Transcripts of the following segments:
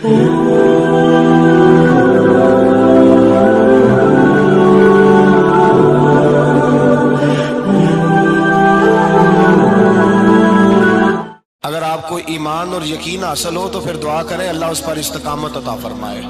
اگر آپ کو ایمان اور یقین حاصل ہو تو پھر دعا کریں اللہ اس پر استقامت عطا فرمائے،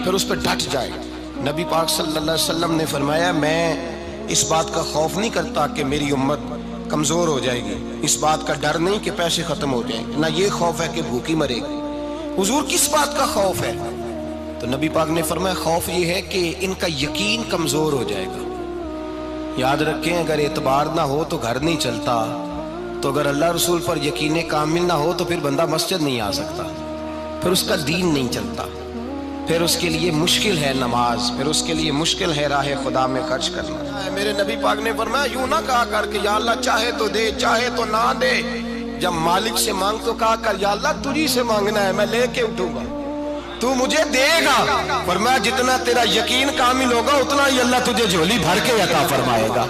پھر اس پہ ڈٹ جائے۔ نبی پاک صلی اللہ علیہ وسلم نے فرمایا میں اس بات کا خوف نہیں کرتا کہ میری امت کمزور ہو جائے گی، اس بات کا ڈر نہیں کہ پیسے ختم ہو جائیں گے، نہ یہ خوف ہے کہ بھوکی مرے گی۔ حضور کس بات کا خوف ہے؟ تو نبی پاک نے فرمایا خوف یہ ہے کہ ان کا یقین کمزور ہو جائے گا۔ یاد رکھیں اگر اعتبار نہ ہو تو گھر نہیں چلتا، تو اگر اللہ رسول پر یقین کامل نہ ہو تو پھر بندہ مسجد نہیں آ سکتا، پھر اس کا دین نہیں چلتا، پھر اس کے لیے مشکل ہے نماز، پھر اس کے لیے مشکل ہے راہ خدا میں خرچ کرنا۔ میرے نبی پاک نے فرمایا یوں نہ کہا کر کہ یا اللہ چاہے تو دے چاہے تو نہ دے، جب مالک سے مانگ تو کہا کر یا اللہ تجھی سے مانگنا ہے، میں لے کے اٹھوں گا، تو مجھے دے گا۔ فرمایا جتنا تیرا یقین کامل ہوگا اتنا ہی اللہ تجھے جھولی بھر کے عطا فرمائے گا۔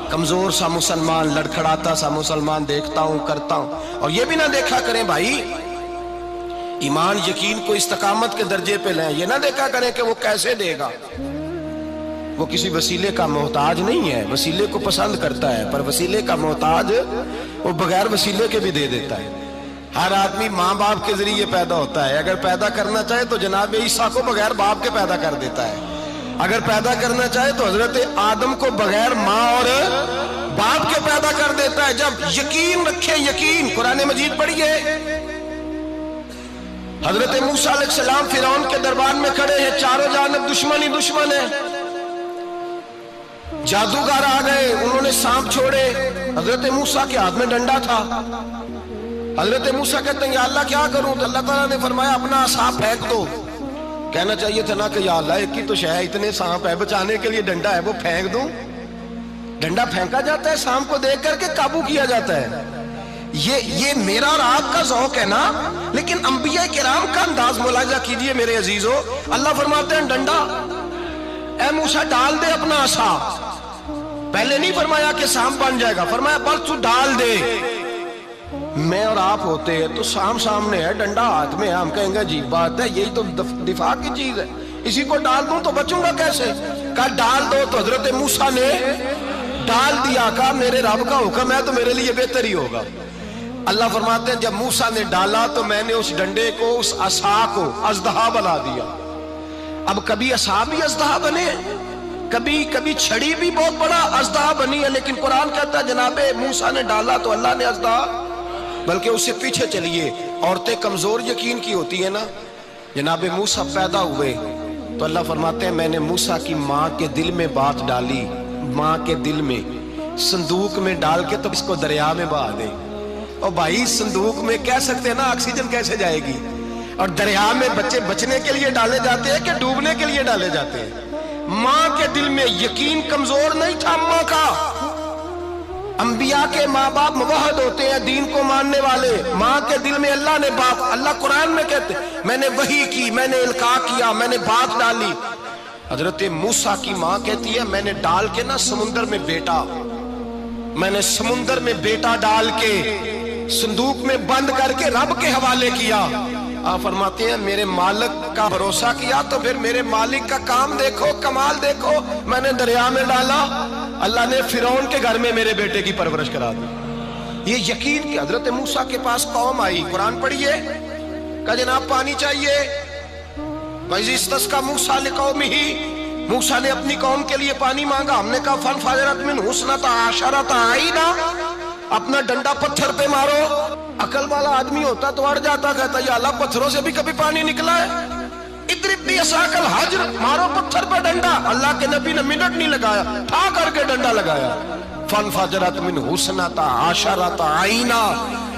کمزور سا مسلمان، لڑکھڑاتا سا مسلمان دیکھتا ہوں کرتا ہوں، اور یہ بھی نہ دیکھا کریں بھائی ایمان یقین کو استقامت کے درجے پہ لیں، یہ نہ دیکھا کریں کہ وہ کیسے دے گا، وہ کسی وسیلے کا محتاج نہیں ہے، وسیلے کو پسند کرتا ہے، پر وسیلے کا محتاج وہ بغیر وسیلے کے بھی دے دیتا ہے۔ ہر آدمی ماں باپ کے ذریعے پیدا ہوتا ہے، اگر پیدا کرنا چاہے تو جناب عیسیٰ کو بغیر باپ کے پیدا کر دیتا ہے، اگر پیدا کرنا چاہے تو حضرت آدم کو بغیر ماں اور باپ کے پیدا کر دیتا ہے۔ جب یقین رکھیں، یقین قرآن مجید پڑھیے، حضرت موسیٰ علیہ السلام فرعون کے دربار میں کھڑے ہیں، چاروں جانب دشمن ہی دشمن ہے، جادوگر آ گئے، انہوں نے سانپ چھوڑے، حضرت موسیٰ کے ہاتھ میں ڈنڈا تھا، حضرت موسیٰ کہتے ہیں یا اللہ کیا کروں؟ تو اللہ تعالیٰ نے فرمایا اپنا عصا پھینک دو۔ کہنا چاہیے تھا نا کہ یا اللہ ایک ہی تو شے ہے، اتنے سانپ ہے، بچانے کے لیے ڈنڈا ہے وہ پھینک دوں؟ ڈنڈا پھینکا جاتا ہے، سانپ کو دیکھ کر کے قابو کیا جاتا ہے۔ یہ میرا اور آپ کا ذوق ہے نا، لیکن انبیاء کرام کا انداز ملاحظہ کیجئے میرے عزیزو۔ اللہ فرماتے ہیں ڈنڈا، اے موسیٰ ڈال دے اپنا عصا، پہلے نہیں فرمایا کہ سانپ بن جائے گا، فرمایا بس تو ڈال دے۔ میں اور آپ ہوتے ہیں تو سام سامنے ہے، ڈنڈا ہاتھ میں ہے، ہم کہیں گے عجیب بات ہے، یہی تو دفاع کی چیز ہے، اسی کو ڈال دوں تو بچوں گا کیسے؟ کہا ڈال دو، تو حضرت موسیٰ نے ڈال دیا، کہا میرے رب کا حکم ہے تو میرے لیے بہتر ہی ہوگا۔ اللہ فرماتے ہیں جب موسیٰ نے ڈالا تو میں نے اس ڈنڈے کو، اس عصا کو اژدہا بنا دیا۔ اب کبھی عصا بھی اژدہا بنے، کبھی چھڑی بھی بہت بڑا اژدہا بنی ہے، لیکن قرآن کہتا ہے جناب موسیٰ نے ڈالا تو اللہ نے اژدہا، بلکہ اس سے پیچھے چلیے، عورتیں کمزور یقین کی ہوتی ہیں نا، جناب موسیٰ پیدا ہوئے تو اللہ فرماتے ہیں میں نے موسیٰ کی ماں کے دل میں بات ڈالی، ماں کے دل میں صندوق میں ڈال کے تو اس کو دریا میں بہا دے۔ اور بھائی صندوق میں کہہ سکتے ہیں نا آکسیجن کیسے جائے گی، اور دریا میں بچے بچنے کے لیے ڈالے جاتے ہیں کہ ڈوبنے کے لیے ڈالے جاتے ہیں؟ ماں کے دل میں یقین کمزور نہیں تھا ماں کا۔ انبیاء کے ماں باپ موحد ہوتے ہیں، دین کو ماننے والے، ماں کے دل میں اللہ نے بات، اللہ قرآن میں کہتے میں نے وحی کی، میں نے القاء کیا، میں نے بات ڈالی۔ حضرت موسیٰ کی ماں کہتی ہے میں نے ڈال کے نا سمندر میں بیٹا، میں نے سمندر میں بیٹا ڈال کے صندوق میں بند کر کے رب کے حوالے کیا۔ آپ فرماتے ہیں میرے مالک کا بھروسہ کیا تو پھر میرے مالک کا کام دیکھو، کمال دیکھو، میں نے دریا میں ڈالا، اللہ نے فرعون کے گھر میں میرے بیٹے کی پرورش کرا دی۔ یہ یقین کہ حضرت موسیٰ کے پاس قوم آئی، قرآن پڑھیے، کہا جناب پانی چاہیے، وَإِذِ اسْتَسْقَىٰ مُوسَىٰ لِقَوْمِهِ، موسیٰ نے اپنی قوم کے لیے پانی مانگا، ہم نے کہا فَانْفَجَرَتْ مِنْهُ اثْنَتَا عَشَرَةَ عَيْنًا، اپنا ڈنڈا پتھر پہ مارو۔ عقل والا آدمی ہوتا تو اڑ جاتا، کہتا یا اللہ پتھروں سے بھی کبھی پانی نکلا ہے؟ اضرب بعصاک الحجر، مارو پتھر پہ ڈنڈا۔ اللہ کے نبی نے منٹ نہیں لگایا، ٹھا کر کے ڈنڈا لگایا، فانفجرت منہ اثنتا عشرۃ عینا۔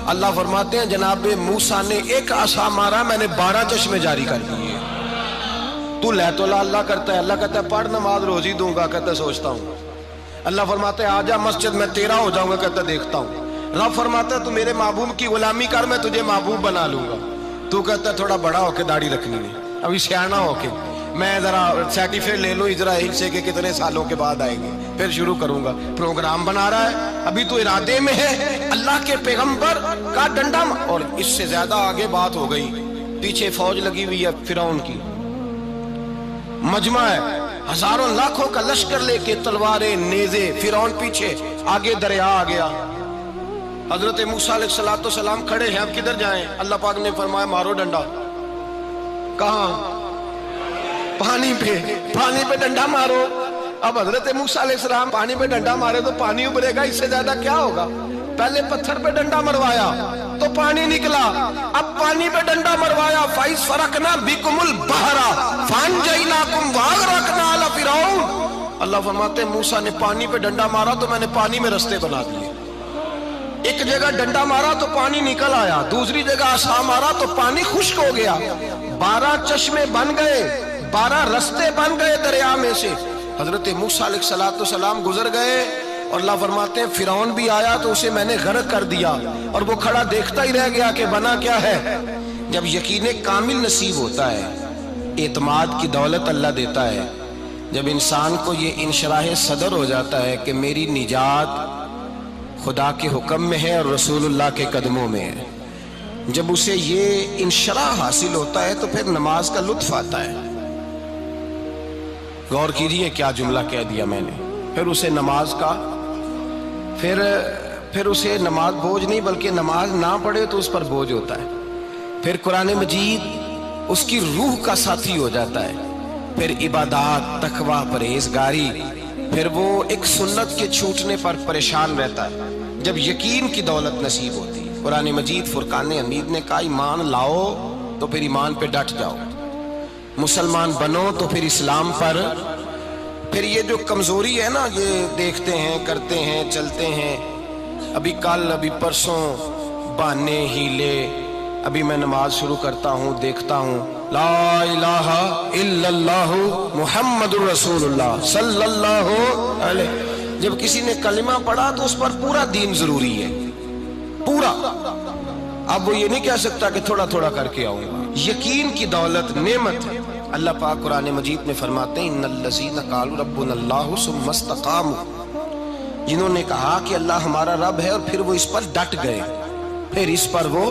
اللہ فرماتے ہیں جناب موسیٰ نے ایک عصا مارا، میں نے 12 چشمے جاری کر دیے۔ تو لے تو اللہ کرتا ہے، اللہ کہتا ہے پڑھ نماز روزی دوں گا، کہتا ہے سوچتا ہوں۔ اللہ فرماتا ہے آجا مسجد میں تیرا ہو جاؤں گا، کہتا ہے دیکھتا ہوں۔ رب فرماتا ہے تو میرے محبوب کی غلامی کر، میں تجھے محبوب بنا لوں گا۔ تو کہتا ہے تھوڑا بڑا ہو کے داڑھی رکھنی ہے، ابھی سیانا ہو کے میں ذرا سرٹیفکیٹ لے لوں اسرائیل سے کہ کتنے سالوں کے بعد آئیں گے، پھر شروع کروں گا۔ پروگرام بنا رہا ہے، ابھی تو ارادے میں ہے۔ اللہ کے پیغمبر کا ڈنڈا، اور اس سے زیادہ آگے بات ہو گئی، پیچھے فوج لگی ہوئی ہے فرعون کی، مجمع ہے، ہزاروں لاکھوں کا لشکر لے کے، تلواریں نیزے، فرعون پیچھے، آگے دریا آ گیا۔ حضرت موسیٰ علیہ السلام کھڑے ہیں، اب کدھر جائیں؟ اللہ پاک نے فرمایا مارو ڈنڈا۔ کہاں؟ پانی پہ ڈنڈا مارو۔ اب حضرت موسیٰ علیہ السلام پانی پہ ڈنڈا مارے تو پانی ابھرے گا، اس سے زیادہ کیا ہوگا؟ پہلے پتھر پہ ڈنڈا مروایا تو پانی نکلا، اب پانی پہ ڈنڈا مروایا، فَإِذْ فَرَقْنَا بِكُمُ الْبَحْرَ فَأَنْجَيْنَاكُمْ وَأَغْرَقْنَا آلَ فِرْعَوْنَ۔ اللہ فرماتے ہیں موسیٰ نے پانی پہ ڈنڈا مارا تو میں نے پانی میں رستے بنا دیے۔ ایک جگہ ڈنڈا مارا تو پانی نکل آیا، دوسری جگہ عصا مارا تو پانی خشک ہو گیا، 12 چشمے بن گئے، 12 رستے بن گئے دریا میں سے۔ حضرت موسیٰ علیہ السلام گزر گئے اور اللہ فرماتے ہیں فرعون بھی آیا تو اسے میں نے غرق کر دیا، اور وہ کھڑا دیکھتا ہی رہ گیا کہ بنا کیا ہے۔ جب یقین کامل نصیب ہوتا ہے، اعتماد کی دولت اللہ دیتا ہے، جب انسان کو یہ انشراح صدر ہو جاتا ہے کہ میری نجات خدا کے حکم میں ہے اور رسول اللہ کے قدموں میں ہے، جب اسے یہ انشراح حاصل ہوتا ہے تو پھر نماز کا لطف آتا ہے۔ غور کیجئے کیا جملہ کہہ دیا میں نے، پھر اسے نماز کا پھر اسے نماز بوجھ نہیں بلکہ نماز نہ پڑھے تو اس پر بوجھ ہوتا ہے، پھر قرآن مجید اس کی روح کا ساتھی ہو جاتا ہے، پھر عبادات، تقوی، پرہیزگاری، پھر وہ ایک سنت کے چھوٹنے پر پریشان رہتا ہے جب یقین کی دولت نصیب ہوتی ہے۔ قرآن مجید فرقان حمید نے کہا ایمان لاؤ تو پھر ایمان پہ ڈٹ جاؤ، مسلمان بنو تو پھر اسلام پر۔ پھر یہ جو کمزوری ہے نا، یہ دیکھتے ہیں، کرتے ہیں، چلتے ہیں، ابھی کل ابھی پرسوں بہانے ہیلے، ابھی میں نماز شروع کرتا ہوں دیکھتا ہوں لا الہ الا اللہ محمد الرسول اللہ صلی اللہ علیہ، جب کسی نے کلمہ پڑھا تو اس پر پورا دین ضروری ہے، پورا۔ اب وہ یہ نہیں کہہ سکتا کہ تھوڑا تھوڑا کر کے آؤں گا۔ یقین کی دولت نعمت ہے۔ اللہ پاک قرآن مجید میں فرماتے ہیں ان الذین قالوا ربنا اللہ ثم استقاموا، جنہوں نے کہا کہ اللہ ہمارا رب ہے اور پھر وہ اس پر ڈٹ گئے، پھر اس پر وہ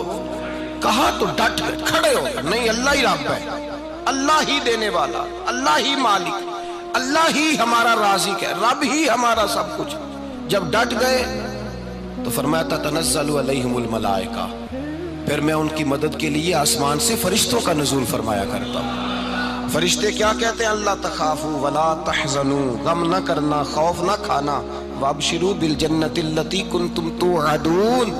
کہا تو ڈٹ گئے، کھڑے ہو گئے، نہیں اللہ ہی رب ہے، اللہ ہی دینے والا، اللہ ہی مالک، اللہ ہی ہمارا رازق ہے، رب ہی ہمارا سب کچھ۔ جب ڈٹ گئے تو فرمایا تتنزل علیہم الملائکہ، پھر میں ان کی مدد کے لیے آسمان سے فرشتوں کا نزول فرمایا کرتا ہوں۔ فرشتے کیا کہتے ہیں؟ اللہ تخافوا ولا تحزنوا، غم نہ کرنا، خوف نہ کھانا، وابشروا بالجنۃ التی کنتم توعدون،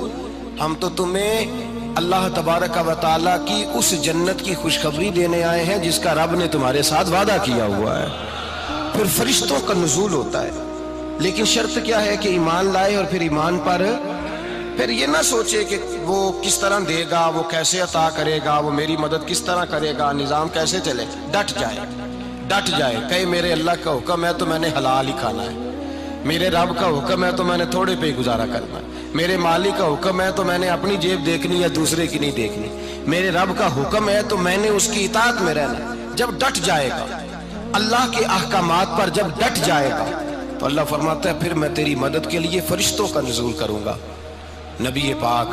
ہم تو تمہیں اللہ تبارک و تعالیٰ کی اس جنت کی خوشخبری دینے آئے ہیں جس کا رب نے تمہارے ساتھ وعدہ کیا ہوا ہے۔ پھر فرشتوں کا نزول ہوتا ہے، لیکن شرط کیا ہے کہ ایمان لائے، اور پھر ایمان پر پھر یہ نہ سوچے کہ وہ کس طرح دے گا، وہ کیسے عطا کرے گا، وہ میری مدد کس طرح کرے گا، نظام کیسے چلے، ڈٹ جائے، کہے میرے اللہ کا حکم ہے تو میں نے حلال ہی کھانا ہے، میرے رب کا حکم ہے تو میں نے تھوڑے پہ ہی گزارا کرنا ہے، میرے مالک کا حکم ہے تو میں نے اپنی جیب دیکھنی یا دوسرے کی نہیں دیکھنی، میرے رب کا حکم ہے تو میں نے اس کی اطاعت میں رہنا۔ جب ڈٹ جائے گا اللہ کے احکامات پر، جب ڈٹ جائے گا تو اللہ فرماتا ہے پھر میں تیری مدد کے لیے فرشتوں کا نزول کروں گا۔ نبی پاک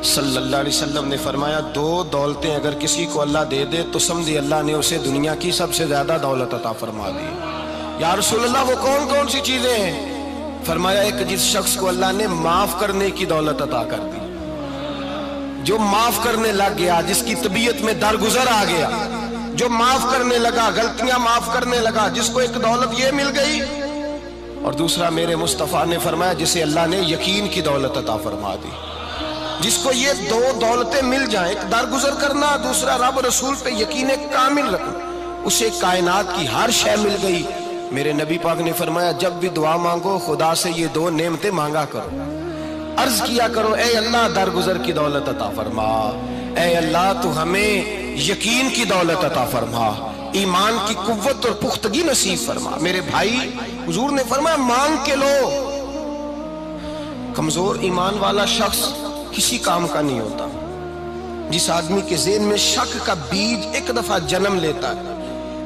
صلی اللہ علیہ وسلم نے فرمایا 2 دولتیں اگر کسی کو اللہ دے دے تو سمجھے اللہ نے اسے دنیا کی سب سے زیادہ دولت عطا فرما دی۔ یا رسول اللہ وہ کون کون سی چیزیں ہیں؟ فرمایا ایک جس شخص کو اللہ نے معاف کرنے کی دولت عطا کر دی، جو معاف کرنے لگ گیا، جس کی طبیعت میں درگزر آ گیا، جو معاف کرنے لگا، غلطیاں معاف کرنے لگا، جس کو ایک دولت یہ مل گئی۔ اور دوسرا میرے مصطفیٰ نے فرمایا جسے اللہ نے یقین کی دولت عطا فرما دی، جس کو یہ 2 دولتیں مل جائیں، ایک درگزر کرنا، دوسرا رب رسول پہ یقین کامل رکھنا، اسے کائنات کی ہر شے مل گئی۔ میرے نبی پاک نے فرمایا جب بھی دعا مانگو خدا سے یہ 2 نعمتیں مانگا کرو، عرض کیا کرو اے اللہ درگزر کی دولت عطا فرما، اے اللہ تو ہمیں یقین کی دولت عطا فرما، ایمان کی قوت اور پختگی نصیب فرما۔ میرے بھائی حضور نے فرمایا مانگ کے لو۔ کمزور ایمان والا شخص کسی کام کا نہیں ہوتا۔ جس آدمی کے ذہن میں شک کا بیج ایک دفعہ جنم لیتا ہے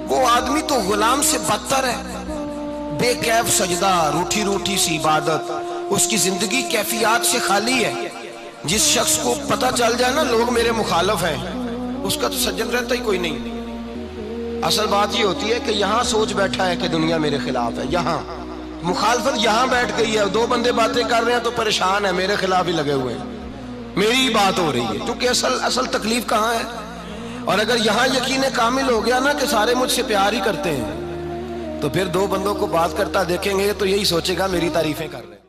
وہ آدمی تو غلام سے بدتر ہے۔ بے کیف سجدہ، روٹھی روٹھی سی عبادت، اس کی زندگی کیفیات سے خالی ہے۔ جس شخص کو پتہ چل جائے نا لوگ میرے مخالف ہیں، اس کا تو سجن رہتا ہی کوئی نہیں۔ اصل بات یہ ہوتی ہے کہ یہاں سوچ بیٹھا ہے کہ دنیا میرے خلاف ہے، یہاں مخالفت یہاں بیٹھ گئی ہے، دو بندے باتیں کر رہے ہیں تو پریشان ہے، میرے خلاف ہی لگے ہوئے ہیں، میری ہی بات ہو رہی ہے، کیونکہ اصل تکلیف کہاں ہے؟ اور اگر یہاں یقین کامل ہو گیا نا کہ سارے مجھ سے پیار ہی کرتے ہیں، تو پھر دو بندوں کو بات کرتا دیکھیں گے تو یہی سوچے گا میری تعریفیں کر رہے ہیں۔